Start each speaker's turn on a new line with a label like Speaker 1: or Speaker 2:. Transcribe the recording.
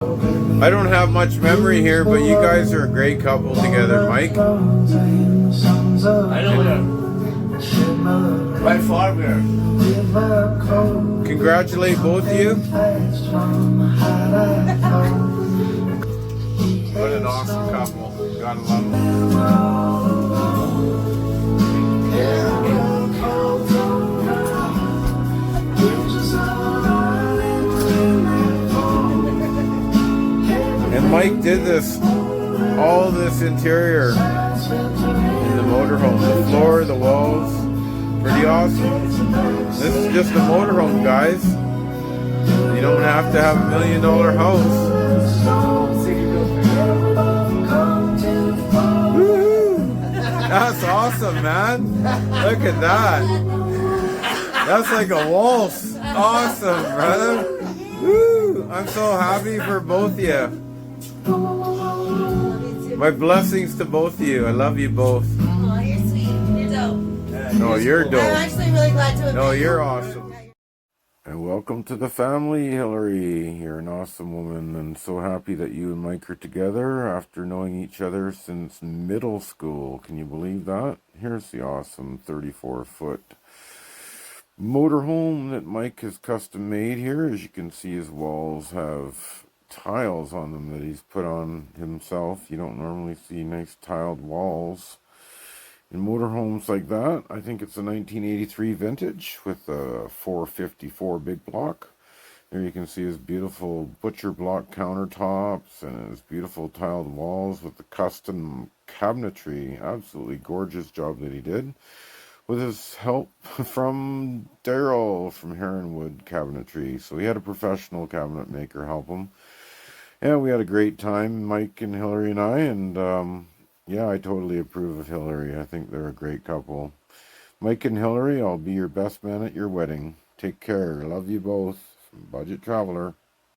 Speaker 1: I don't have much memory here, but you guys are a great couple together, Mike.
Speaker 2: I know that. Right farther.
Speaker 1: Congratulate both of you. What an awesome couple. Gotta love them. And Mike did all this interior in the motorhome. The floor, the walls, pretty awesome. This is just a motorhome, guys. You don't have to have $1 million house. That's awesome, man. Look at that. That's like a waltz. Awesome, brother. Woo. I'm so happy for both of you. My blessings to both of you. I love you both.
Speaker 3: Oh, you're sweet. You're dope.
Speaker 1: No, you're dope.
Speaker 3: I'm actually really glad to have
Speaker 1: No,
Speaker 3: met you.
Speaker 1: you're awesome. And welcome to the family, Hillary. You're an awesome woman, and so happy that you and Mike are together after knowing each other since middle school. Can you believe that? Here's the awesome 34-foot motorhome that Mike has custom made here. As you can see, his walls have tiles on them that he's put on himself. You don't normally see nice tiled walls in motorhomes like that. I think it's a 1983 vintage with a 454 big block. There you can see his beautiful butcher block countertops and his beautiful tiled walls with the custom cabinetry. Absolutely gorgeous job that he did with his help from Daryl from Heronwood Cabinetry. So he had a professional cabinet maker help him. Yeah, we had a great time, Mike and Hillary and I, and yeah, I totally approve of Hillary. I think they're a great couple. Mike and Hillary, I'll be your best man at your wedding. Take care. Love you both. Budget Traveler.